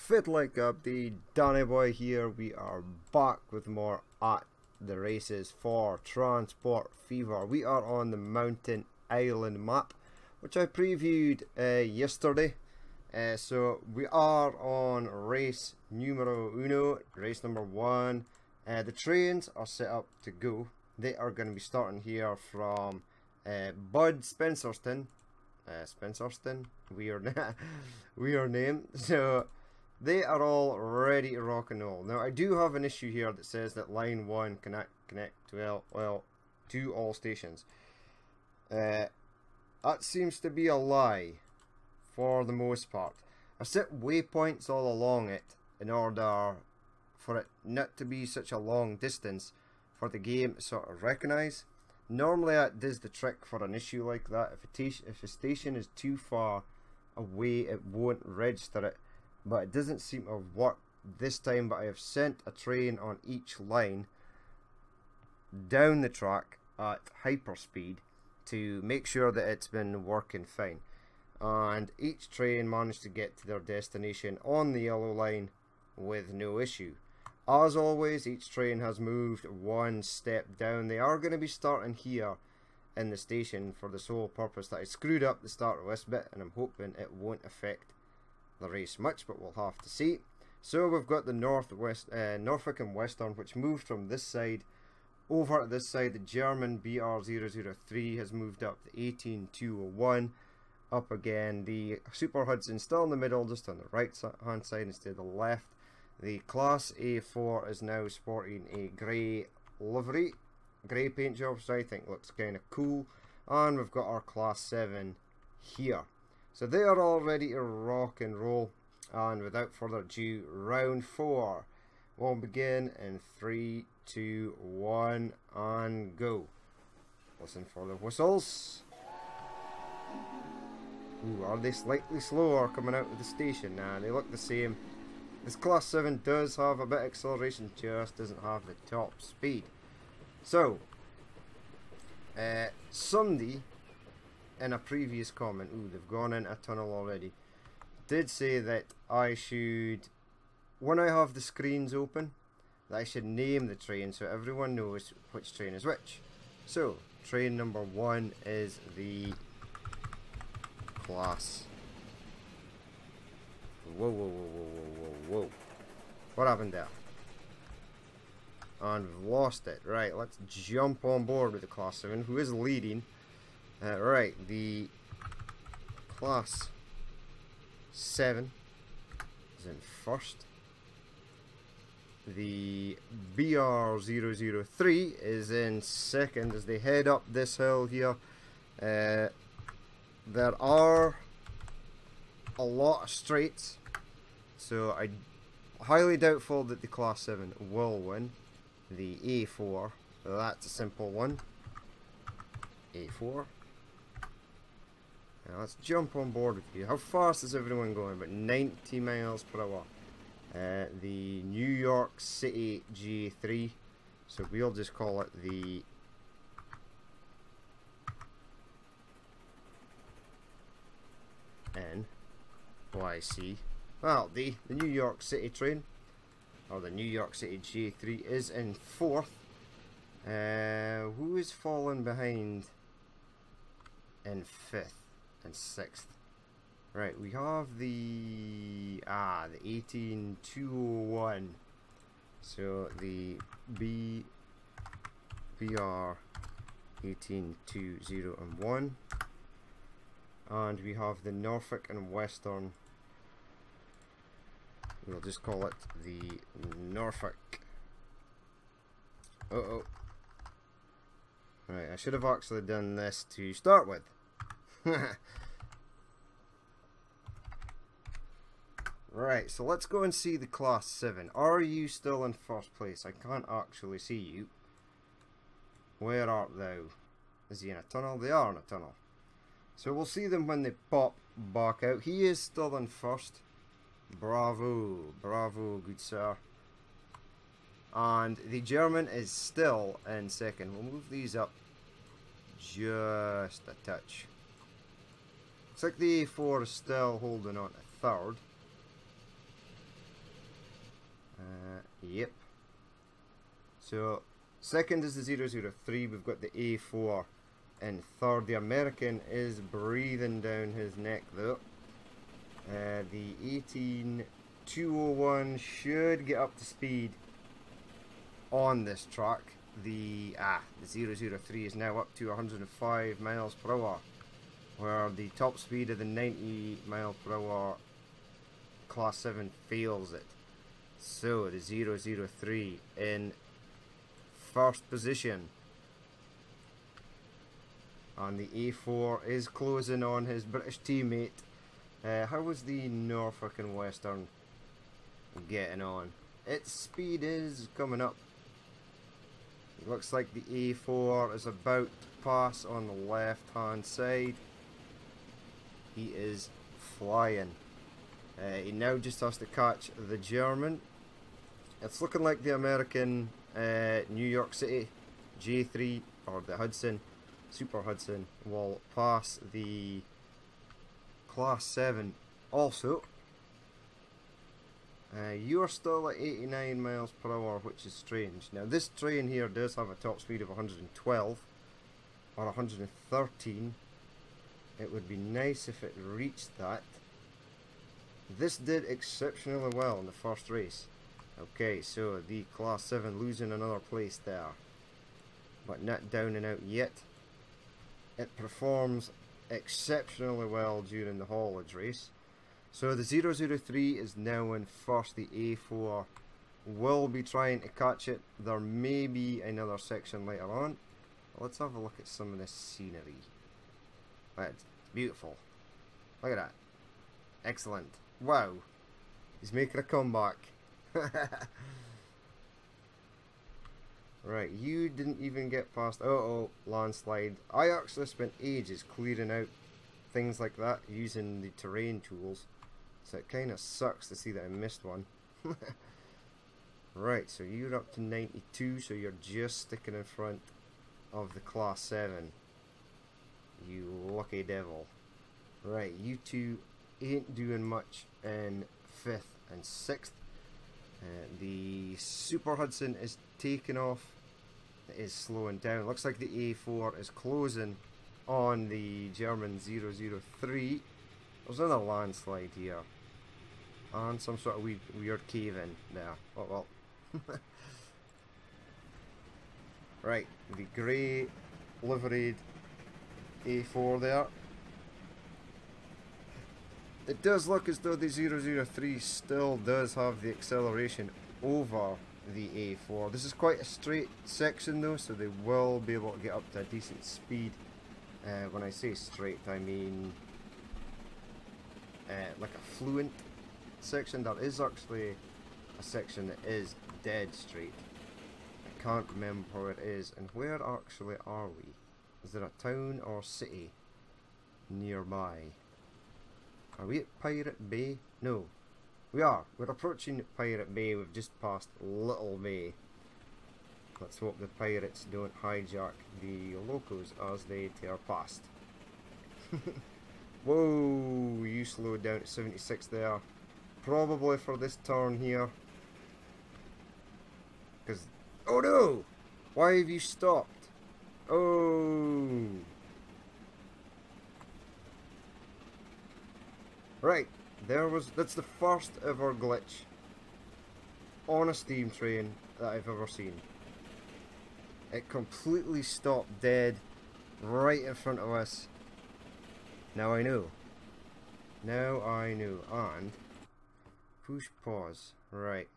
Fit like up, the Danny Boy here. We are back with more at the races for Transport Fever. We are on the Mountain Island map, which I previewed yesterday. So we are on race numero uno, race number one. The trains are set up to go. They are going to be starting here from Bud Spencerston. Spencerston, weird, weird name. So they are all ready to rock and roll. Now I do have an issue here that says that line 1 cannot connect to all stations. That seems to be a lie for the most part. I set waypoints all along it in order for it not to be such a long distance for the game to sort of recognize. Normally that does the trick for an issue like that. If a station is too far away, it won't register it. But it doesn't seem to have worked this time. But I have sent a train on each line down the track at hyperspeed to make sure that it's been working fine. And each train managed to get to their destination on the yellow line with no issue. As always, each train has moved one step down. They are going to be starting here in the station for the sole purpose that I screwed up the start of this bit, and I'm hoping it won't affect the race much, but we'll have to see. So we've got the Norfolk and Western, which moved from this side over to this side. The German BR003 has moved up to 18201. Up again, the Super Hudson still in the middle, just on the right hand side instead of the left. The Class A4 is now sporting a grey livery, grey paint job, so I think looks kind of cool. And we've got our Class 7 here. So they are all ready to rock and roll. And without further ado, round 4 will begin in 3, 2, 1, and go. Listen for the whistles. Ooh, are they slightly slower coming out of the station? Nah, they look the same. This Class 7 does have a bit of acceleration, just doesn't have the top speed. So, somebody in a previous comment, ooh, they've gone into a tunnel already, did say that I should, when I have the screens open, that I should name the train so everyone knows which train is which. So, train number 1 is the Class. Whoa, whoa, whoa, whoa, whoa, whoa, whoa. What happened there? And we've lost it. Right, let's jump on board with the Class 7, who is leading. Right, the Class 7 is in first. The BR003 is in second as they head up this hill here. There are a lot of straights, so I highly doubtful that the Class 7 will win. The A4, that's a simple one. A4. Now let's jump on board with you. How fast is everyone going? About 90 miles per hour. The New York City G3, so we'll just call it the NYC. Well, the New York City train, or the New York City G3, is in fourth. Who is falling behind in fifth and sixth? Right, we have the 18201. So the BR 18201. And we have the Norfolk and Western. We'll just call it the Norfolk. Uh-oh. Right, I should have actually done this to start with. Right, so let's go and see the Class 7. Are you still in first place? I can't actually see you. Where art thou? Is he in a tunnel? They are in a tunnel. So we'll see them when they pop back out. He is still in first. Bravo, bravo, good sir. And the German is still in second. We'll move these up just a touch. Looks like the A4 is still holding on to third. Yep. So second is the 003. We've got the A4 in third. The American is breathing down his neck though. The 18201 should get up to speed on this track. The 003 is now up to 105 miles per hour, where the top speed of the 90 mile per hour Class 7 fails it. So the 003 in first position, and the A4 is closing on his British teammate. How was the Norfolk and Western getting on? Its speed is coming up. It looks like the A4 is about to pass on the left hand side. He is flying. He now just has to catch the German. It's looking like the American New York City J3, or the Hudson, Super Hudson, will pass the Class 7 also. You're still at 89 miles per hour, which is strange. Now this train here does have a top speed of 112 or 113. It would be nice if it reached that. This did exceptionally well in the first race. Okay, so the Class 7 losing another place there, but not down and out yet. It performs exceptionally well during the haulage race. So the 003 is now in first. The A4 will be trying to catch it. There may be another section later on. Let's have a look at some of this scenery. It's beautiful. Look at that. Excellent. Wow. He's making a comeback. Right, you didn't even get past. Oh, landslide. I actually spent ages clearing out things like that using the terrain tools. So it kind of sucks to see that I missed one. Right, so you're up to 92, so you're just sticking in front of the Class 7. You lucky devil. Right, you two ain't doing much in 5th and 6th. The Super Hudson is taking off. It is slowing down. Looks like the A4 is closing on the German 003. There's another landslide here. And some sort of weird cave-in there. Oh well. Right, the grey liveried A4 there. It does look as though the 003 still does have the acceleration over the A4. This is quite a straight section though, so they will be able to get up to a decent speed. When I say straight, I mean like a fluent section. There is actually a section that is dead straight. I can't remember where it is. And where actually are we? Is there a town or city nearby? Are we at Pirate Bay? No. We are. We're approaching Pirate Bay. We've just passed Little Bay. Let's hope the pirates don't hijack the locals as they tear past. Whoa, you slowed down to 76 there. Probably for this turn here. Because, oh no! Why have you stopped? Oh! Right, that's the first ever glitch on a steam train that I've ever seen. It completely stopped dead right in front of us. Now I know. Now I knew. And push pause. Right.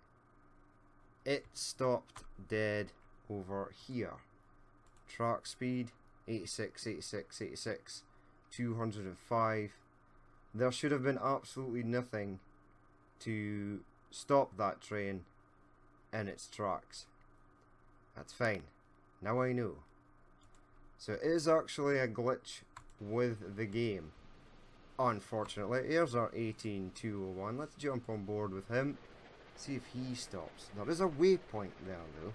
It stopped dead over here. Track speed 86, 86, 86, 205. There should have been absolutely nothing to stop that train in its tracks. That's fine. Now I know. So it is actually a glitch with the game. Unfortunately, here's our 18201. Let's jump on board with him. See if he stops. There is a waypoint there though.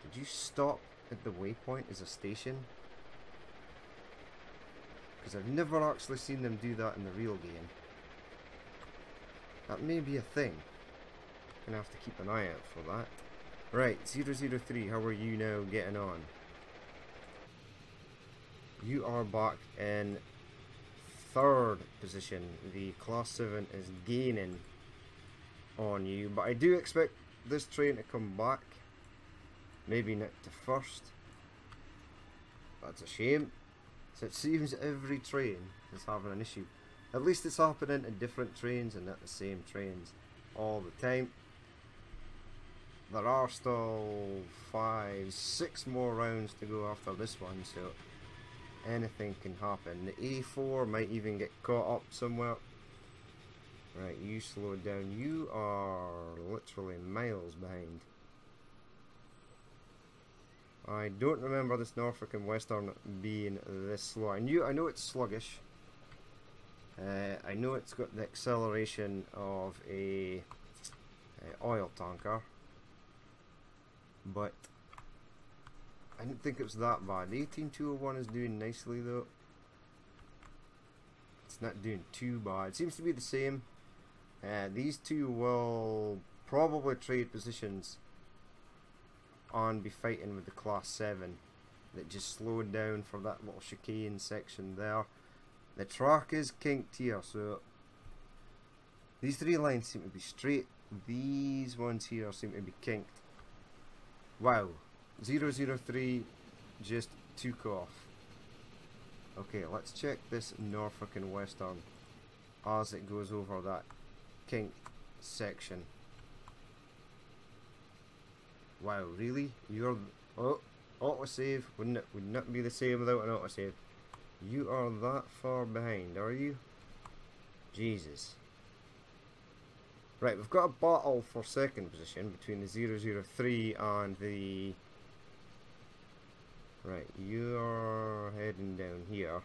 Did you stop at the waypoint as a station? Because I've never actually seen them do that in the real game. That may be a thing. Gonna have to keep an eye out for that. Right, 003, how are you now getting on? You are back in 3rd position. The Class 7 is gaining on you, but I do expect this train to come back. Maybe not to 1st. That's a shame. So it seems every train is having an issue. At least it's happening in different trains and not the same trains all the time. There are still 5, 6 more rounds to go after this one, so anything can happen. The A4 might even get caught up somewhere. Right, you slow down. You are literally miles behind. I don't remember this Norfolk and Western being this slow. I know it's sluggish. I know it's got the acceleration of a oil tanker, but I didn't think it was that bad. The 18201 is doing nicely though. It's not doing too bad. It seems to be the same. These two will probably trade positions and be fighting with the Class 7 that just slowed down for that little chicane section there. The track is kinked here, so these 3 lines seem to be straight. These ones here seem to be kinked. Wow, 003 just took off. Okay, let's check this Norfolk and Western as it goes over that kinked section. Wow, really? You're... Oh, autosave. Would not be the same without an autosave. You are that far behind, are you? Jesus. Right, we've got a battle for 2nd position between the 003 and the... Right, you are heading down here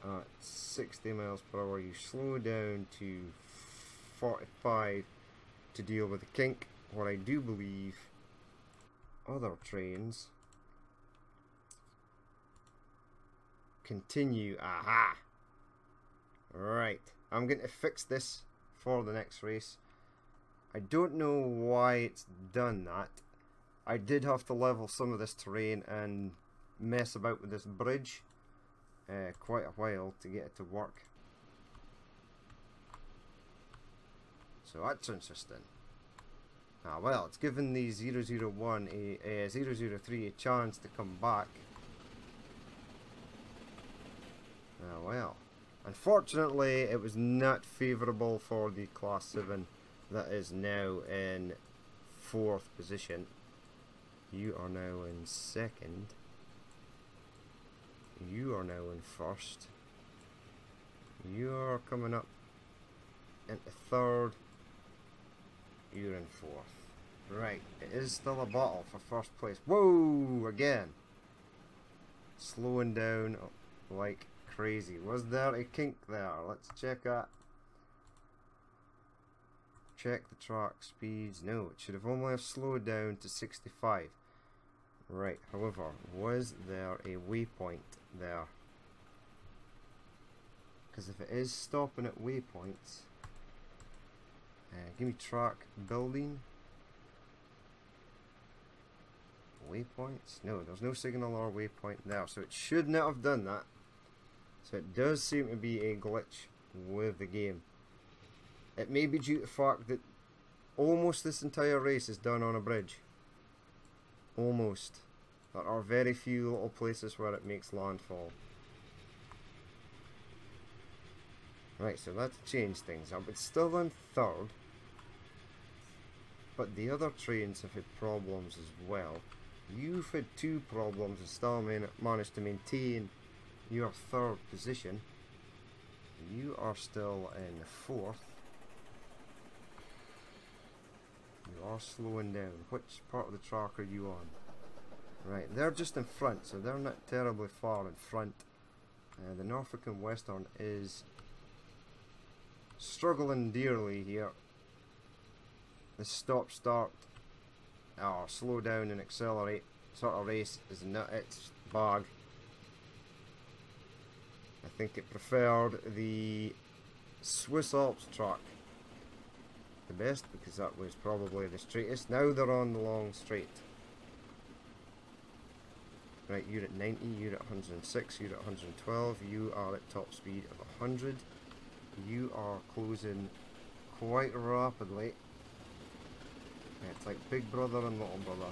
at 60 miles per hour. You slow down to 45 to deal with the kink. What I do believe other trains continue. Aha! Right, I'm going to fix this for the next race. I don't know why it's done that. I did have to level some of this terrain and mess about with this bridge quite a while to get it to work. So that's interesting. Ah well, it's given the 003 a chance to come back. Ah well. Unfortunately, it was not favourable for the Class 7 that is now in 4th position. You are now in 2nd. You are now in 1st. You are coming up into 3rd. You're in 4th. Right, it is still a battle for 1st place. Whoa! Again. Slowing down like crazy. Was there a kink there? Let's check that. Check the track speeds. No, it should have only have slowed down to 65. Right, however, was there a waypoint there? Because if it is stopping at waypoints, give me track building. Waypoints? No, there's no signal or waypoint there, so it should not have done that. So it does seem to be a glitch with the game. It may be due to the fact that almost this entire race is done on a bridge. Almost. There are very few little places where it makes landfall. Right, so that changed things up. It's still in 3rd. But the other trains have had problems as well. You've had 2 problems and still managed to maintain your 3rd position. You are still in 4th. You are slowing down. Which part of the track are you on? Right, they're just in front, so they're not terribly far in front. The Norfolk and Western is struggling dearly here. The stop-start or slow down and accelerate sort of race is not its bag. I think it preferred the Swiss Alps track the best because that was probably the straightest. Now they're on the long straight. Right, you're at 90, you're at 106, you're at 112, you are at top speed of 100. You are closing quite rapidly. Yeah, it's like big brother and little brother.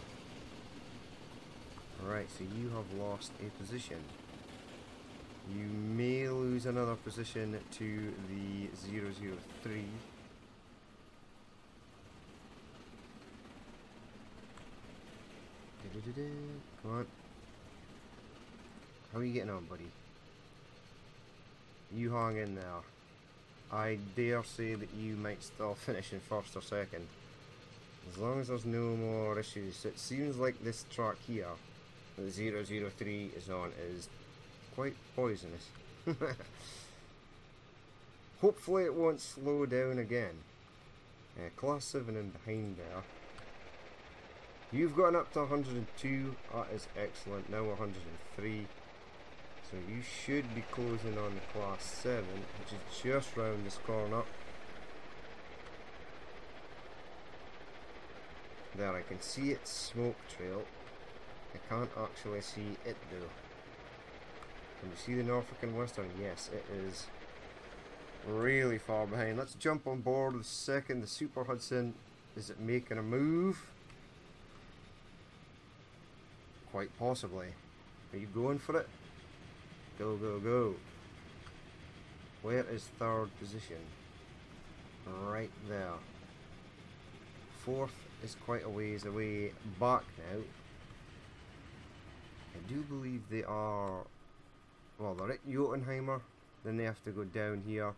Right, so you have lost a position. You may lose another position to the 003. Come on. How are you getting on, buddy? You hang in there. I dare say that you might still finish in first or second. As long as there's no more issues. It seems like this track here, the 003 is on, is quite poisonous. Hopefully it won't slow down again. Class 7 in behind there. You've gotten up to 102, that is excellent, now 103. So you should be closing on the class 7, which is just round this corner. There, I can see its smoke trail. I can't actually see it though. Can you see the Norfolk and Western? Yes, it is really far behind. Let's jump on board with second, the Super Hudson. Is it making a move? Quite possibly. Are you going for it? Go, go, go. Where is third position? Right there. Fourth is quite a ways away. Back now. I do believe they are... Well, they're at Jotunheimer. Then they have to go down here.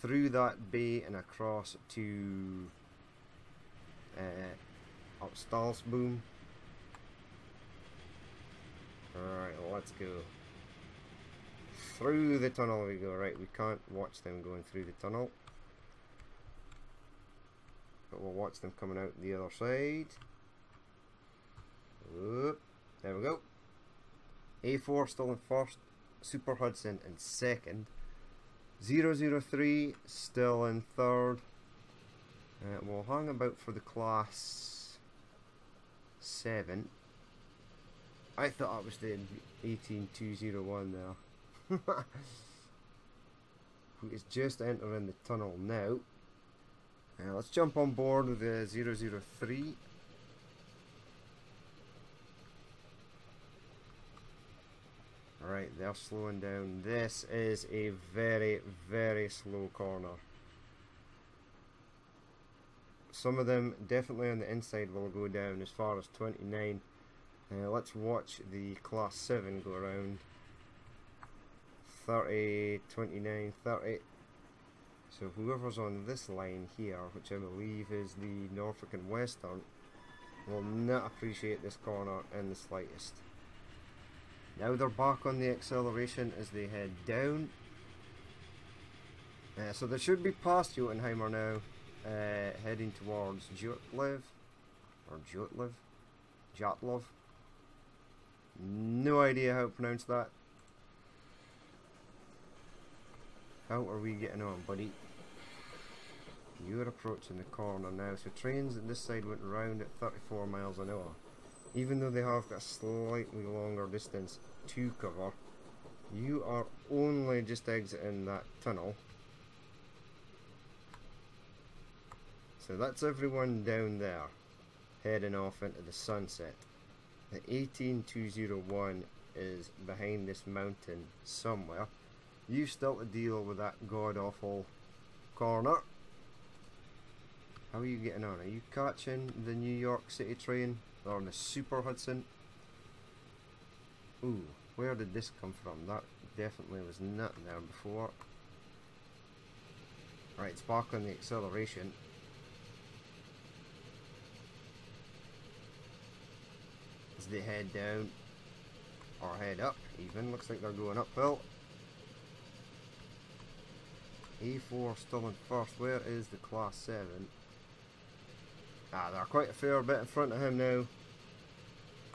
Through that bay and across to... up Stalsboom. Alright, well, let's go. Through the tunnel we go. Right, we can't watch them going through the tunnel. But we'll watch them coming out the other side. Oop, there we go. A4 still in first. Super Hudson in second. 003 still in third. We'll hang about for the class 7. I thought I was the 18201 there. Who is just entering the tunnel now. Let's jump on board with the 003. Alright, they're slowing down. This is a very, very slow corner. Some of them definitely on the inside will go down as far as 29. Let's watch the class 7 go around. 30, 29, 30. So whoever's on this line here, which I believe is the Norfolk and Western, will not appreciate this corner in the slightest. Now they're back on the acceleration as they head down. So they should be past Jotunheimer now, heading towards Jotlev, or Jotlev, Jatlov. No idea how to pronounce that. How are we getting on, buddy? You're approaching the corner now. So trains at this side went round at 34 miles an hour. Even though they have got a slightly longer distance to cover, you are only just exiting that tunnel. So that's everyone down there, heading off into the sunset. The 18201 is behind this mountain somewhere. You still to deal with that god-awful corner. How are you getting on? Are you catching the New York City train? Or the Super Hudson? Ooh, where did this come from? That definitely was not there before. Right, it's back on the acceleration. As they head down, or head up even, looks like they're going uphill. A4 still in first. Where is the class 7? They're quite a fair bit in front of him now.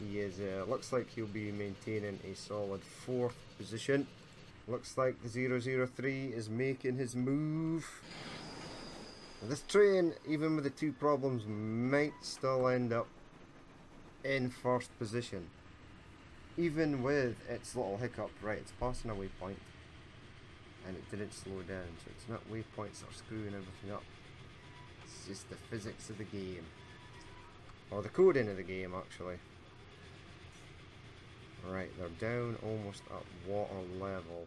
He is, looks like he'll be maintaining a solid 4th position. Looks like the 003 is making his move. This train, even with the two problems, might still end up in first position. Even with its little hiccup. Right, it's passing a waypoint. And it didn't slow down, so it's not waypoints that are screwing everything up. It's just the physics of the game. Or the coding of the game, actually. Right, they're down almost at water level.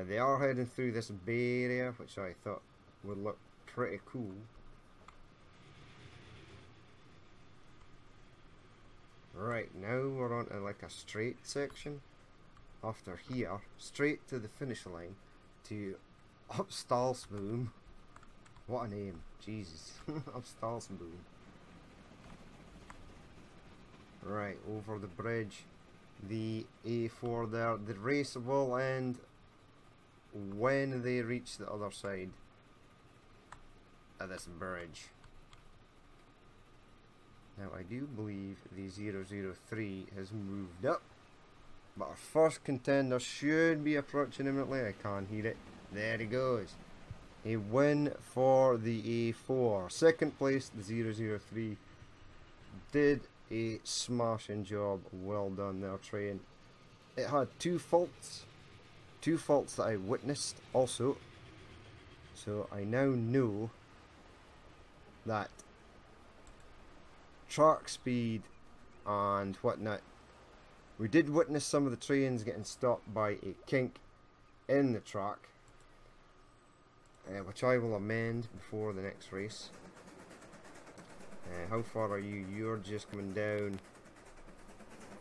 They are heading through this bay area, which I thought would look pretty cool. Right, now we're on to like a straight section. After here, straight to the finish line to Upstalsboom. What a name, Jesus. Upstalsboom. Right, over the bridge. The A4 there. The race will end when they reach the other side of this bridge. Now I do believe the 003 has moved up, but our first contender should be approaching imminently. I can't hear it. There he goes. A win for the A4. Second place, the 003 did a smashing job. Well done there, train. It had two faults that I witnessed also, so I now know that track speed and whatnot. We did witness some of the trains getting stopped by a kink in the track, which I will amend before the next race. How far are you? You're just coming down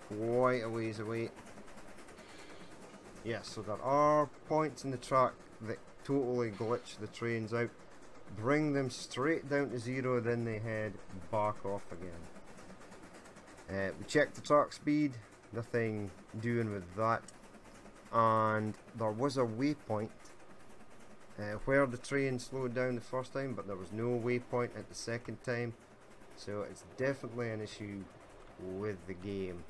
quite a ways away. Yes, so there are points in the track that totally glitch the trains out. Bring them straight down to zero, then they head back off again. We checked the track speed, nothing doing with that. And there was a waypoint where the train slowed down the first time, but there was no waypoint at the second time. So it's definitely an issue with the game.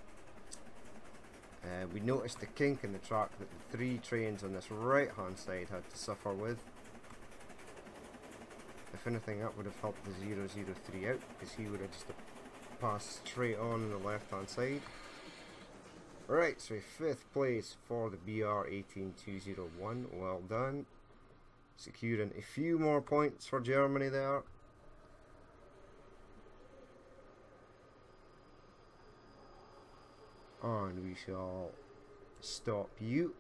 We noticed the kink in the track that the three trains on this right hand side had to suffer with. If anything, that would have helped the 003 out, because he would have just passed straight on the left hand side. Right, so 5th place for the BR18201. Well done. Securing a few more points for Germany there. And we shall stop you.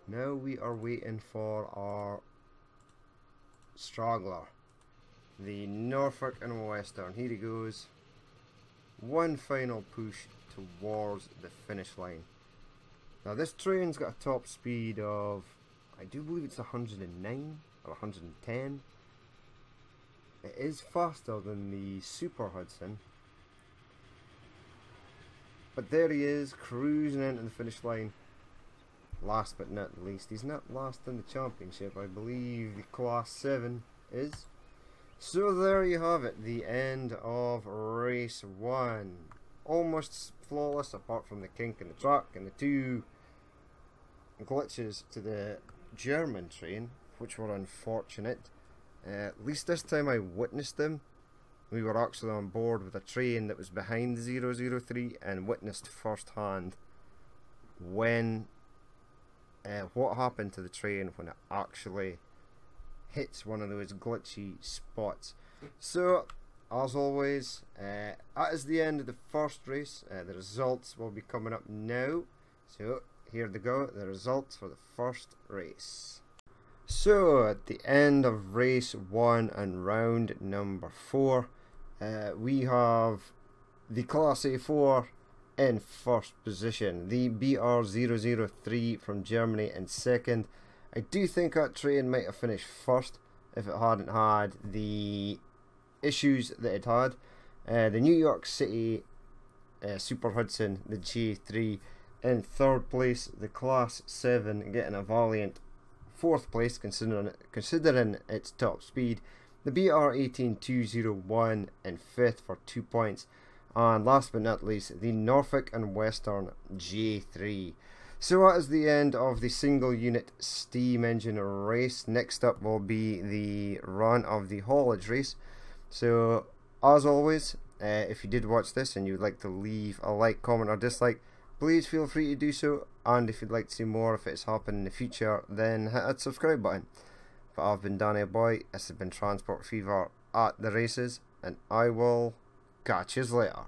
Now we are waiting for our straggler, the Norfolk and Western. Here he goes. One final push towards the finish line. Now this train's got a top speed of, I do believe it's 109 or 110. It is faster than the Super Hudson. But there he is, cruising into the finish line. Last but not least, he's not last in the championship. I believe the Class 7 is. So there you have it, the end of race 1. Almost flawless apart from the kink in the track and the two glitches to the German train, which were unfortunate. At least this time I witnessed them. We were actually on board with a train that was behind the 003 and witnessed firsthand when what happened to the train when it actually hits one of those glitchy spots. So, as always, that is the end of the first race. The results will be coming up now. So, here they go, the results for the first race. So, at the end of race 1 and round number 4, we have the Class A4 in first position, the BR003 from Germany in second. I do think that train might have finished first if it hadn't had the issues that it had. The New York City Super Hudson, the J3, in third place. The Class 7 getting a valiant fourth place considering its top speed. The BR18201 in fifth for 2 points. And last but not least, the Norfolk and Western J3. So that is the end of the single unit steam engine race. Next up will be the run of the haulage race. So as always, if you did watch this and you'd like to leave a like, comment or dislike, please feel free to do so. And if you'd like to see more if it's happening in the future, then hit that subscribe button. But I've been Danny Boy, this has been Transport Fever at the races, and I will catch you later.